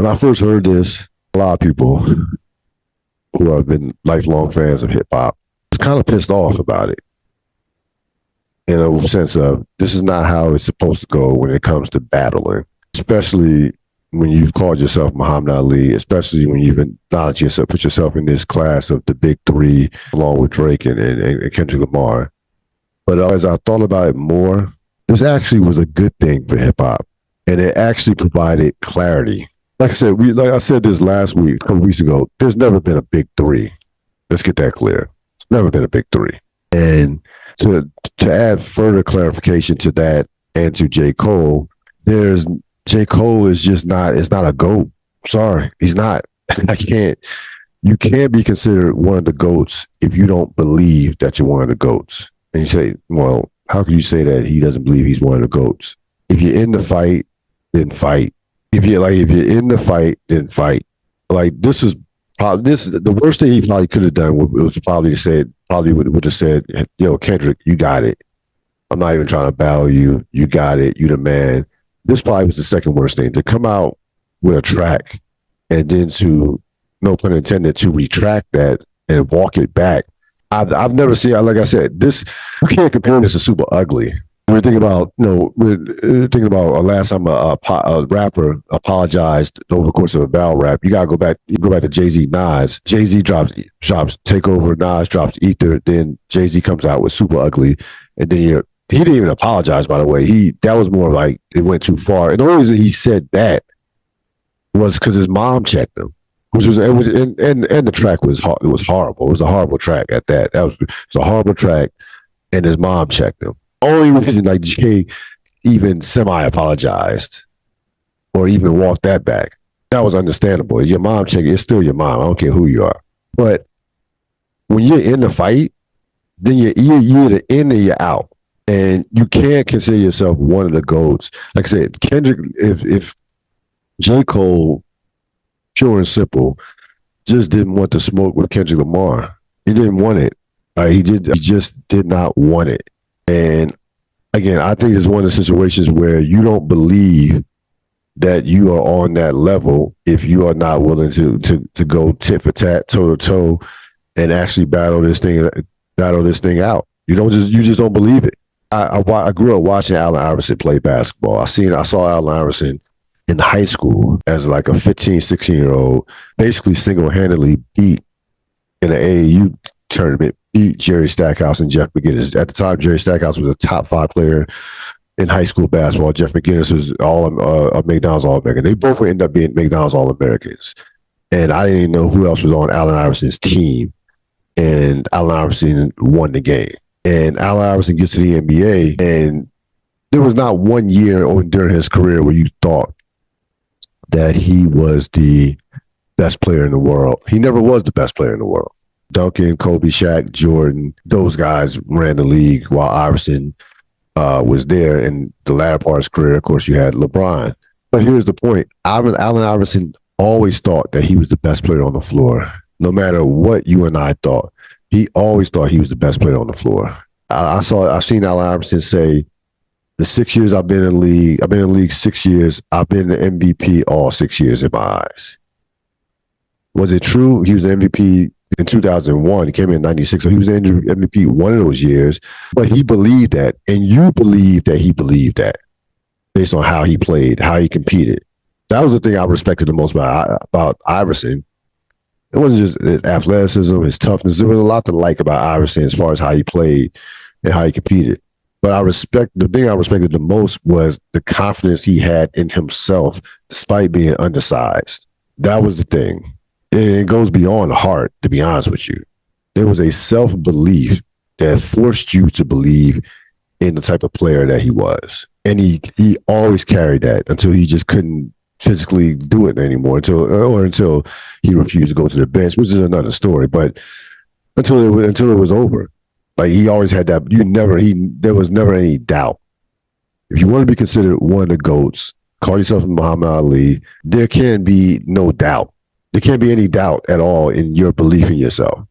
When I first heard this, a lot of people who have been lifelong fans of hip hop was kind of pissed off about it in a sense of this is not how it's supposed to go when it comes to battling, especially when you've called yourself Muhammad Ali, especially when you've acknowledged yourself, put yourself in this class of the big three, along with Drake and Kendrick Lamar. But as I thought about it more, this actually was a good thing for hip hop, and it actually provided clarity. Like I said this last week, a couple weeks ago. There's never been a big three. Let's get that clear. It's never been a big three. And to add further clarification to that and to J. Cole, J. Cole is just not, it's not a GOAT. Sorry, he's not. You can't be considered one of the GOATs if you don't believe that you're one of the GOATs. And you say, well, how can you say that he doesn't believe he's one of the GOATs? If you're in the fight, then fight. If you're in the fight, then fight. Like the worst thing he probably could have done was would have said, yo, Kendrick, you got it. I'm not even trying to battle you. You got it. You the man. This probably was the second worst thing, to come out with a track and then to, no pun intended, to retract that and walk it back. I've never seen, like I said, this, you can't compare this to Super Ugly. We're thinking about, last time a rapper apologized over the course of a battle rap. You gotta go back to Jay-Z, Nas. Jay-Z drops Take Over, Nas drops Ether, then Jay-Z comes out with Super Ugly, and then he didn't even apologize, by the way. That was more like it went too far. And the only reason he said that was because his mom checked him. And the track was horrible. It was a horrible track at that. It was a horrible track, and his mom checked him. Only reason like Jay even semi-apologized or even walked that back, that was understandable. Your mom checked, it's still your mom. I don't care who you are. But when you're in the fight, then you're either in or you're out. And you can't consider yourself one of the GOATs. Like I said, Kendrick, if J. Cole, pure and simple, just didn't want to smoke with Kendrick Lamar. He didn't want it. He just did not want it. And again, I think it's one of the situations where you don't believe that you are on that level if you are not willing to go tit for tat, toe to toe, and actually battle this thing out. You just don't believe it. I grew up watching Allen Iverson play basketball. I saw Allen Iverson in high school as like a 15, 16-year-old, basically single-handedly beat in an AAU tournament, beat Jerry Stackhouse and Jeff McGinnis. At the time, Jerry Stackhouse was a top 5 player in high school basketball. Jeff McGinnis was a McDonald's All-American. They both would end up being McDonald's All-Americans. And I didn't even know who else was on Allen Iverson's team. And Allen Iverson won the game. And Allen Iverson gets to the NBA, and there was not one year during his career where you thought that he was the best player in the world. He never was the best player in the world. Duncan, Kobe, Shaq, Jordan, those guys ran the league while Iverson was there. In the latter part of his career, of course, you had LeBron. But here's the point. Allen Iverson always thought that he was the best player on the floor. No matter what you and I thought, he always thought he was the best player on the floor. I've seen Allen Iverson say, the 6 years I've been in the league 6 years, I've been the MVP all 6 years in my eyes. Was it true? He was the MVP in 2001. He came in 96, so he was the MVP one of those years. But he believed that, and you believe that he believed that based on how he played, how he competed. That was the thing I respected the most about Iverson. It wasn't just his athleticism, his toughness. There was a lot to like about Iverson as far as how he played and how he competed. But the thing I respected the most was the confidence he had in himself, despite being undersized. That was the thing. It goes beyond the heart, to be honest with you. There was a self-belief that forced you to believe in the type of player that he was. And he always carried that until he just couldn't physically do it anymore, until he refused to go to the bench, which is another story. But until it was over. Like, he always had that. There was never any doubt. If you want to be considered one of the GOATs, call yourself Muhammad Ali, there can be no doubt. There can't be any doubt at all in your belief in yourself.